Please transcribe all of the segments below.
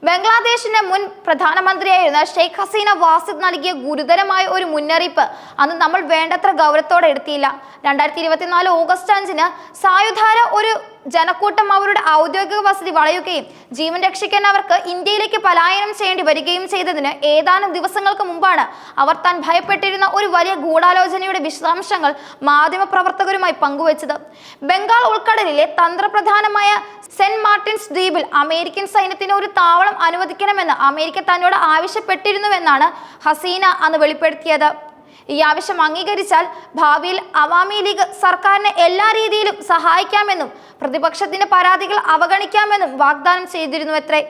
ബംഗ്ലാദേശിന്റെ മുൻ പ്രധാനമന്ത്രിയായിരുന്ന ഷെയ്ഖ് ഹസീന വാസിദ് നൽകിയ ഗുരുതരമായ ഒരു മുന്നറിയിപ്പ് അന്ന് നമ്മൾ വേണ്ടത്ര ഗൗരവത്തോടെ എടുത്തില്ല. 2024 ഓഗസ്റ്റ് 5-ന് സായുധാര ഒരു ജനക്കൂട്ടം അവരുടെ ഔദ്യോഗിക വസതി വളയുകയും ജീവൻ രക്ഷിക്കാൻ അവർക്ക് ഇന്ത്യയിലേക്ക് പലായനം ചെയ്യേണ്ടി വരികയും ചെയ്തതിന് ഏതാനും ദിവസങ്ങൾക്ക് മുമ്പാണ് അവർ താൻ ഭയപ്പെട്ടിരുന്ന ഒരു വലിയ ഗൂഢാലോചനയുടെ വിശദാംശങ്ങൾ മാധ്യമപ്രവർത്തകരുമായി പങ്കുവച്ചത്. ബംഗാൾ ഉൾക്കടലിലെ തന്ത്രപ്രധാനമായ സെന്റ് മാർട്ടിൻസ് ദ്വീപിൽ അമേരിക്കൻ സൈന്യത്തിന് ഒരു താവളം അനുവദിക്കണമെന്ന് അമേരിക്ക തന്നോട് ആവശ്യപ്പെട്ടിരുന്നുവെന്നാണ് ഹസീന അന്ന് വെളിപ്പെടുത്തിയത്. ഈ ആവശ്യം അംഗീകരിച്ചാൽ ഭാവിയിൽ അവാമി ലീഗ് സർക്കാരിനെ എല്ലാ രീതിയിലും സഹായിക്കാമെന്നും പ്രതിപക്ഷത്തിന്റെ പരാതികൾ അവഗണിക്കാമെന്നും വാഗ്ദാനം ചെയ്തിരുന്നുവത്രേ.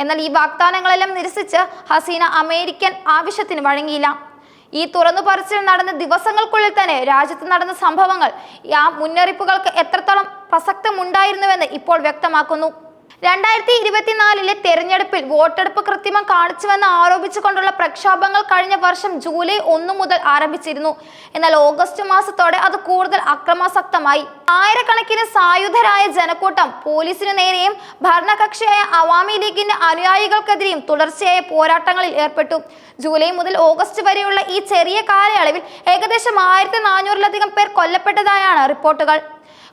എന്നാൽ ഈ വാഗ്ദാനങ്ങളെല്ലാം നിരസിച്ച് ഹസീന അമേരിക്കൻ ആവശ്യത്തിന് വഴങ്ങിയില്ല. ഈ തുറന്നു പറച്ചിൽ നടന്ന ദിവസങ്ങൾക്കുള്ളിൽ തന്നെ രാജ്യത്ത് നടന്ന സംഭവങ്ങൾ ആ മുന്നറിയിപ്പുകൾക്ക് എത്രത്തോളം പ്രസക്തമുണ്ടായിരുന്നുവെന്ന് ഇപ്പോൾ വ്യക്തമാക്കുന്നു. 2024 തെരഞ്ഞെടുപ്പിൽ വോട്ടെടുപ്പ് കൃത്രിമം കാണിച്ചുവെന്ന് ആരോപിച്ചുകൊണ്ടുള്ള പ്രക്ഷോഭങ്ങൾ കഴിഞ്ഞ വർഷം ജൂലൈ 1 മുതൽ ആരംഭിച്ചിരുന്നു. എന്നാൽ ഓഗസ്റ്റ് മാസത്തോടെ അത് കൂടുതൽ അക്രമാസക്തമായി. ആയിരക്കണക്കിന് സായുധരായ ജനക്കൂട്ടം പോലീസിനു നേരെയും ഭരണകക്ഷിയായ അവാമി ലീഗിന്റെ അനുയായികൾക്കെതിരെയും തുടർച്ചയായ പോരാട്ടങ്ങളിൽ ഏർപ്പെട്ടു. ജൂലൈ മുതൽ ഓഗസ്റ്റ് വരെയുള്ള ഈ ചെറിയ കാലയളവിൽ ഏകദേശം 1400-ലധികം പേർ കൊല്ലപ്പെട്ടതായാണ് റിപ്പോർട്ടുകൾ.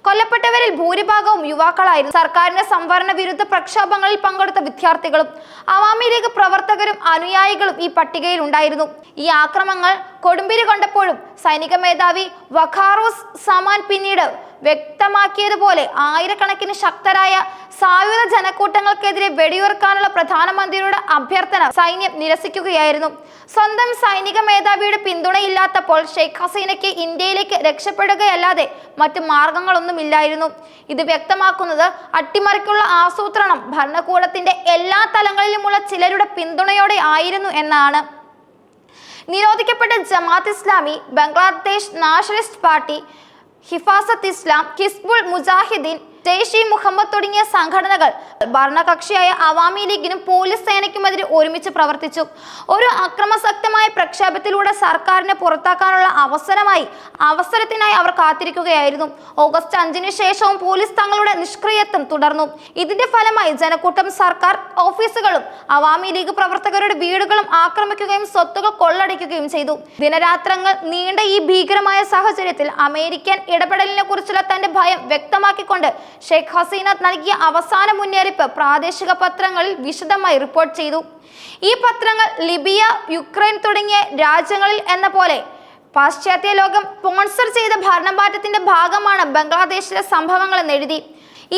കൊല്ലപ്പെട്ടവരിൽ ഭൂരിഭാഗവും യുവാക്കളായിരുന്നു. സർക്കാരിന്റെ സംവരണ വിരുദ്ധ പ്രക്ഷോഭങ്ങളിൽ പങ്കെടുത്ത വിദ്യാർത്ഥികളും അവാമി ലീഗ് പ്രവർത്തകരും അനുയായികളും ഈ പട്ടികയിൽ ഉണ്ടായിരുന്നു. ഈ ആക്രമണങ്ങൾ കൊടുമ്പിരി കൊണ്ടപ്പോഴും സൈനിക മേധാവി വഖാറൂസ് സമാൻ പിന്നീട് വ്യക്തമാക്കിയതുപോലെ ആയിരക്കണക്കിന് ശക്തരായ സായുധ ജനക്കൂട്ടങ്ങൾക്കെതിരെ വെടിയുതിർക്കാനുള്ള പ്രധാനമന്ത്രിയുടെ അഭ്യർത്ഥന സൈന്യം നിരസിക്കുകയായിരുന്നു. സ്വന്തം സൈനിക മേധാവിയുടെ പിന്തുണയില്ലാത്തപ്പോൾ ഷെയ്ഖ് ഹസീനയ്ക്ക് ഇന്ത്യയിലേക്ക് രക്ഷപ്പെടുകയല്ലാതെ മറ്റു മാർഗങ്ങളൊന്നുമില്ലായിരുന്നു. ഇത് വ്യക്തമാക്കുന്നത് അട്ടിമറിക്കുള്ള ആസൂത്രണം ഭരണകൂടത്തിന്റെ എല്ലാ തലങ്ങളിലുമുള്ള ചിലരുടെ പിന്തുണയോടെ ആയിരുന്നു എന്നാണ്. നിരോധിക്കപ്പെട്ട ജമാഅത്ത് ഇസ്ലാമി, ബംഗ്ലാദേശ് നാഷണലിസ്റ്റ് പാർട്ടി, ഹിഫാസത്ത് ഇസ്ലാം, ഹിസ്ബുൾ മുജാഹിദീൻ, ജെയ്ഷ് ഇ മുഹമ്മദ് തുടങ്ങിയ സംഘടനകൾ ഭരണകക്ഷിയായ അവാമി ലീഗിനും പോലീസ് സേനയ്ക്കുമെതിരെ ഒരുമിച്ച് പ്രവർത്തിച്ചു. ഒരു അക്രമാസക്തമായ പ്രക്ഷോഭത്തിലൂടെ സർക്കാരിനെ പുറത്താക്കാനുള്ള അവസരത്തിനായി അവർ കാത്തിരിക്കുകയായിരുന്നു. ഓഗസ്റ്റ് 5-ന് ശേഷവും പോലീസ് തങ്ങളുടെ നിഷ്ക്രിയത്വം തുടർന്നു. ഇതിന്റെ ഫലമായി ജനക്കൂട്ടം സർക്കാർ ഓഫീസുകളും അവാമി ലീഗ് പ്രവർത്തകരുടെ വീടുകളും ആക്രമിക്കുകയും സ്വത്തുകൾ കൊള്ളടിക്കുകയും ചെയ്തു. ദിനരാത്രങ്ങൾ നീണ്ട ഈ ഭീകരമായ സാഹചര്യത്തിൽ അമേരിക്കൻ ഇടപെടലിനെ കുറിച്ചുള്ള തന്റെ ഭയം വ്യക്തമാക്കിക്കൊണ്ട് ഷെയ്ഖ് ഹസീന നൽകിയ അവസാന മുന്നറിയിപ്പ് പ്രാദേശിക പത്രങ്ങളിൽ വിശദമായി റിപ്പോർട്ട് ചെയ്തു. ഈ പത്രങ്ങൾ ലിബിയ, യുക്രൈൻ തുടങ്ങിയ രാജ്യങ്ങളിൽ എന്ന പോലെ പാശ്ചാത്യ ലോകം സ്പോൺസർ ചെയ്ത ഭരണമാറ്റത്തിന്റെ ഭാഗമാണ് ബംഗ്ലാദേശിലെ സംഭവങ്ങൾ എന്നെഴുതി.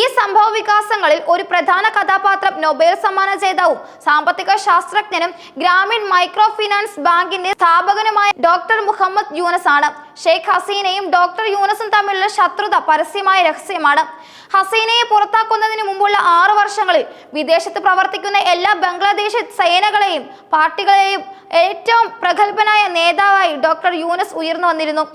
ഈ സംഭവ വികാസങ്ങളിൽ ഒരു പ്രധാന കഥാപാത്രം നൊബേൽ സമ്മാന ജേതാവും സാമ്പത്തിക ശാസ്ത്രജ്ഞനും ഗ്രാമീൺ മൈക്രോ ഫിനാൻസ് ബാങ്കിന്റെ സ്ഥാപകനുമായ ഡോക്ടർ മുഹമ്മദ് യൂനസ് ആണ്. ഷെയ്ഖ് ഹസീനയും ഡോക്ടർ യൂനസും തമ്മിലുള്ള ശത്രുത പരസ്യമായ രഹസ്യമാണ്. ഹസീനയെ പുറത്താക്കുന്നതിന് മുമ്പുള്ള 6 വർഷങ്ങളിൽ വിദേശത്ത് പ്രവർത്തിക്കുന്ന എല്ലാ ബംഗ്ലാദേശ് സേനകളെയും പാർട്ടികളെയും ഏറ്റവും പ്രഗത്ഭനായ നേതാവായി ഡോക്ടർ യൂനസ് ഉയർന്നു വന്നിരുന്നു.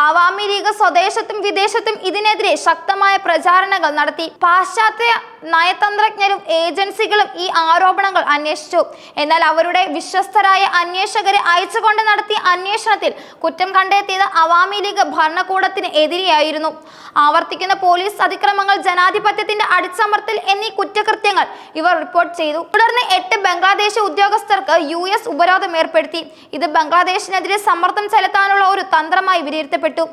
അവാമി ലീഗ് സ്വദേശത്തും വിദേശത്തും ഇതിനെതിരെ ശക്തമായ പ്രചാരണങ്ങൾ നടത്തി. പാശ്ചാത്യ നയതന്ത്രജ്ഞരും ഏജൻസികളും ഈ ആരോപണങ്ങൾ അന്വേഷിച്ചു. എന്നാൽ അവരുടെ വിശ്വസ്തരായ അന്വേഷകരെ അയച്ചുകൊണ്ട് നടത്തിയ അന്വേഷണത്തിൽ കുറ്റം കണ്ടെത്തിയത് അവാമി ലീഗ് ഭരണകൂടത്തിന് എതിരെയായിരുന്നു. ആവർത്തിക്കുന്ന പോലീസ് അതിക്രമങ്ങൾ, ജനാധിപത്യത്തിന്റെ അടിച്ചമർത്തൽ എന്നീ കുറ്റകൃത്യങ്ങൾ ഇവർ റിപ്പോർട്ട് ചെയ്തു. തുടർന്ന് 8 ബംഗ്ലാദേശ് ഉദ്യോഗസ്ഥർക്ക് US ഉപരോധം ഏർപ്പെടുത്തി. ഇത് ബംഗ്ലാദേശിനെതിരെ സമ്മർദ്ദം ചെലുത്താനുള്ള ഒരു തന്ത്രമായി വിലയിരുത്തപ്പെട്ടു.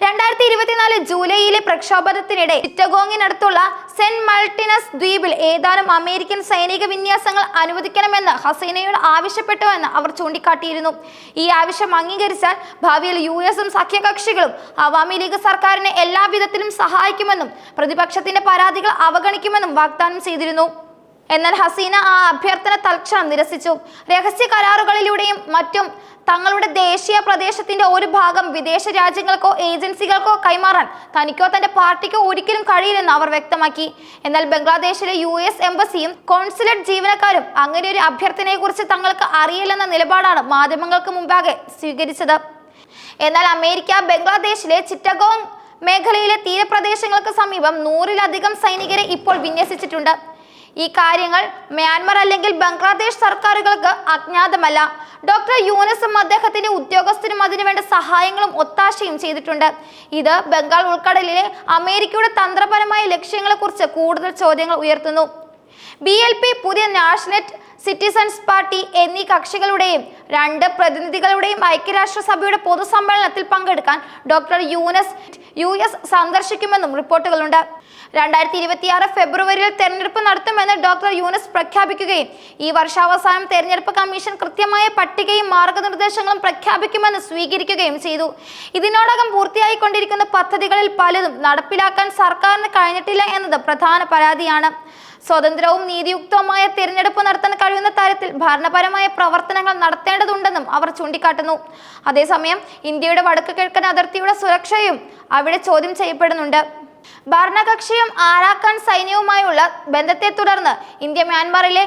2024 ജൂലൈയിലെ പ്രക്ഷോഭത്തിനിടെ ചിറ്റഗോങ്ങിനടുത്തുള്ള സെന്റ് മാർട്ടിൻസ് ദ്വീപിൽ ഏതാനും അമേരിക്കൻ സൈനിക വിന്യാസങ്ങൾ അനുവദിക്കണമെന്ന് ഹസീനയോട് ആവശ്യപ്പെട്ടുവെന്ന് അവർ ചൂണ്ടിക്കാട്ടിയിരുന്നു. ഈ ആവശ്യം അംഗീകരിച്ചാൽ ഭാവിയിൽ US-ഉം സഖ്യകക്ഷികളും അവാമി ലീഗ് സർക്കാരിനെ എല്ലാ വിധത്തിലും സഹായിക്കുമെന്നും പ്രതിപക്ഷത്തിന്റെ പരാതികൾ അവഗണിക്കുമെന്നും വാഗ്ദാനം ചെയ്തിരുന്നു. എന്നാൽ ഹസീന ആ അഭ്യർത്ഥന തൽക്ഷണം നിരസിച്ചു. രഹസ്യ കരാറുകളിലൂടെയും മറ്റും തങ്ങളുടെ ദേശീയ പ്രദേശത്തിന്റെ ഒരു ഭാഗം വിദേശ രാജ്യങ്ങൾക്കോ ഏജൻസികൾക്കോ കൈമാറാൻ തനിക്കോ തന്റെ പാർട്ടിക്കോ ഒരിക്കലും കഴിയില്ലെന്ന് അവർ വ്യക്തമാക്കി. എന്നാൽ ബംഗ്ലാദേശിലെ US എംബസിയും കോൺസുലേറ്റ് ജീവനക്കാരും അങ്ങനെ ഒരു അഭ്യർത്ഥനയെക്കുറിച്ച് തങ്ങൾക്ക് അറിയില്ലെന്ന നിലപാടാണ് മാധ്യമങ്ങൾക്ക് മുമ്പാകെ സ്വീകരിച്ചത്. എന്നാൽ അമേരിക്ക ബംഗ്ലാദേശിലെ ചിറ്റഗോങ് മേഖലയിലെ തീരപ്രദേശങ്ങൾക്ക് സമീപം 100-ലധികം സൈനികരെ ഇപ്പോൾ വിന്യസിച്ചിട്ടുണ്ട്. ഈ കാര്യങ്ങൾ മ്യാൻമർ അല്ലെങ്കിൽ ബംഗ്ലാദേശ് സർക്കാരുകൾക്ക് അജ്ഞാതമല്ല. ഡോക്ടർ യൂനസും അദ്ദേഹത്തിന്റെ ഉദ്യോഗസ്ഥരും അതിനുവേണ്ട സഹായങ്ങളും ഒത്താശയും ചെയ്തിട്ടുണ്ട്. ഇത് ബംഗാൾ ഉൾക്കടലിലെ അമേരിക്കയുടെ തന്ത്രപരമായ ലക്ഷ്യങ്ങളെക്കുറിച്ച് കൂടുതൽ ചോദ്യങ്ങൾ ഉയർത്തുന്നു. BLP, പുതിയ നാഷണൽ സിറ്റിസൺസ് പാർട്ടി എന്നീ കക്ഷികളുടെയും 2 പ്രതിനിധികളുടെയും ഐക്യരാഷ്ട്രസഭയുടെ പൊതുസമ്മേളനത്തിൽ പങ്കെടുക്കാൻ ഡോക്ടർ യൂനസ് US സന്ദർശിക്കുമെന്നും റിപ്പോർട്ടുകളുണ്ട്. 2026 ഫെബ്രുവരിയിൽ തെരഞ്ഞെടുപ്പ് നടത്തുമെന്ന് ഡോക്ടർ യൂനസ് പ്രഖ്യാപിക്കുകയും ഈ വർഷാവസാനം തെരഞ്ഞെടുപ്പ് കമ്മീഷൻ കൃത്യമായ പട്ടികയും മാർഗനിർദ്ദേശങ്ങളും പ്രഖ്യാപിക്കുമെന്ന് സ്വീകരിക്കുകയും ചെയ്തു. ഇതിനോടകം പൂർത്തിയായിക്കൊണ്ടിരിക്കുന്ന പദ്ധതികളിൽ പലതും നടപ്പിലാക്കാൻ സർക്കാരിന് കഴിഞ്ഞിട്ടില്ല എന്നത് പ്രധാന പരാതിയാണ്. സ്വതന്ത്രവും നീതിയുക്തവുമായ തിരഞ്ഞെടുപ്പ് നടത്താൻ കഴിയുന്ന തരത്തിൽ ഭരണപരമായ പ്രവർത്തനങ്ങൾ നടത്തേണ്ടതുണ്ടെന്നും അവർ ചൂണ്ടിക്കാട്ടുന്നു. അതേസമയം ഇന്ത്യയുടെ വടക്ക് കിഴക്കൻ അതിർത്തിയുടെ സുരക്ഷയും അവിടെ ചോദ്യം ചെയ്യപ്പെടുന്നുണ്ട്. ഭരണകക്ഷിയും ആരാക്കാൻ സൈന്യവുമായുള്ള ബന്ധത്തെ തുടർന്ന് ഇന്ത്യ മ്യാൻമറിലെ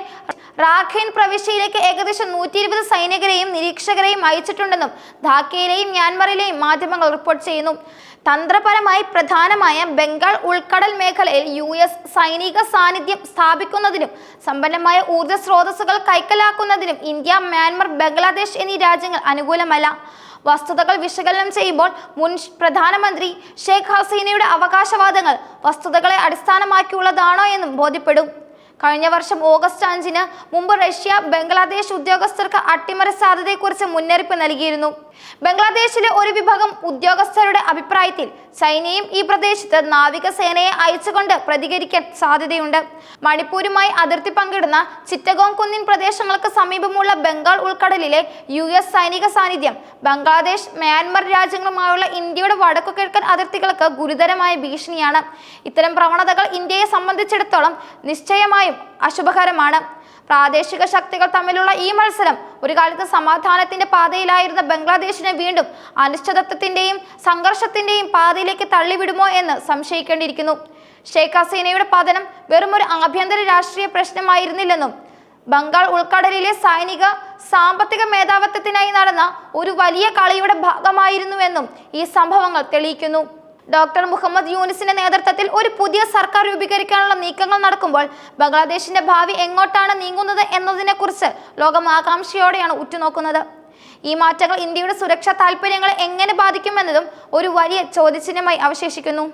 റാഖൈൻ പ്രവിശ്യയിലേക്ക് ഏകദേശം 120 സൈനികരെയും നിരീക്ഷകരെയും അയച്ചിട്ടുണ്ടെന്നും ധാക്കയിലെയും മ്യാൻമറിലെയും മാധ്യമങ്ങൾ റിപ്പോർട്ട് ചെയ്യുന്നു. തന്ത്രപരമായി പ്രധാനമായ ബംഗാൾ ഉൾക്കടൽ മേഖലയിൽ US സൈനിക സാന്നിധ്യം സ്ഥാപിക്കുന്നതിനും സമ്പന്നമായ ഊർജ്ജ സ്രോതസ്സുകൾ കൈക്കലാക്കുന്നതിനും ഇന്ത്യ, മ്യാൻമർ, ബംഗ്ലാദേശ് എന്നീ രാജ്യങ്ങൾ അനുകൂലമല്ല. വസ്തുതകൾ വിശകലനം ചെയ്യുമ്പോൾ മുൻ പ്രധാനമന്ത്രി ഷെയ്ഖ് ഹസീനയുടെ അവകാശവാദങ്ങൾ വസ്തുതകളെ അടിസ്ഥാനമാക്കിയുള്ളതാണോ എന്നും ബോധ്യപ്പെടും. കഴിഞ്ഞ വർഷം ഓഗസ്റ്റ് 5-ന് മുമ്പ് റഷ്യ ബംഗ്ലാദേശ് ഉദ്യോഗസ്ഥർക്ക് അട്ടിമറി സാധ്യതയെക്കുറിച്ച് മുന്നറിയിപ്പ് നൽകിയിരുന്നു. ബംഗ്ലാദേശിലെ ഒരു വിഭാഗം ഉദ്യോഗസ്ഥരുടെ അഭിപ്രായത്തിൽ ചൈനയും ഈ പ്രദേശത്ത് നാവികസേനയെ അയച്ചുകൊണ്ട് പ്രതികരിക്കാൻ സാധ്യതയുണ്ട്. മണിപ്പൂരുമായി അതിർത്തി പങ്കിടുന്ന ചിറ്റഗോങ് കുന്നിൻ പ്രദേശങ്ങൾക്ക് സമീപമുള്ള ബംഗാൾ ഉൾക്കടലിലെ US സൈനിക സാന്നിധ്യം ബംഗ്ലാദേശ്, മ്യാൻമർ രാജ്യങ്ങളുമായുള്ള ഇന്ത്യയുടെ വടക്കുകിഴക്കൻ അതിർത്തികൾക്ക് ഗുരുതരമായ ഭീഷണിയാണ്. ഇത്തരം പ്രവണതകൾ ഇന്ത്യയെ സംബന്ധിച്ചിടത്തോളം നിശ്ചയമായും അശുഭകരമാണ്. പ്രാദേശിക ശക്തികൾ തമ്മിലുള്ള ഈ മത്സരം ഒരു കാലത്ത് സമാധാനത്തിന്റെ പാതയിലായിരുന്ന ബംഗ്ലാദേശിനെ വീണ്ടും അനിശ്ചിതത്വത്തിന്റെയും സംഘർഷത്തിന്റെയും പാതയിലേക്ക് തള്ളിവിടുമോ എന്ന് സംശയിക്കേണ്ടിയിരിക്കുന്നു. ഷെയ്ഖ് ഹസീനയുടെ പതനം വെറുമൊരു ആഭ്യന്തര രാഷ്ട്രീയ പ്രശ്നമായിരുന്നില്ലെന്നും ബംഗാൾ ഉൾക്കടലിലെ സൈനിക സാമ്പത്തിക മേധാവിത്വത്തിനായി നടന്ന ഒരു വലിയ കളിയുടെ ഭാഗമായിരുന്നുവെന്നും ഈ സംഭവങ്ങൾ തെളിയിക്കുന്നു. ഡോക്ടർ മുഹമ്മദ് യൂനിസിന്റെ നേതൃത്വത്തിൽ ഒരു പുതിയ സർക്കാർ രൂപീകരിക്കാനുള്ള നീക്കങ്ങൾ നടക്കുമ്പോൾ ബംഗ്ലാദേശിന്റെ ഭാവി എങ്ങോട്ടാണ് നീങ്ങുന്നത് എന്നതിനെക്കുറിച്ച് ലോകം ആകാംക്ഷയോടെയാണ് ഉറ്റുനോക്കുന്നത്. ഈ മാറ്റങ്ങൾ ഇന്ത്യയുടെ സുരക്ഷാ താൽപര്യങ്ങളെ എങ്ങനെ ബാധിക്കുമെന്നതും ഒരു വലിയ ചോദ്യചിഹ്നമായി അവശേഷിക്കുന്നു.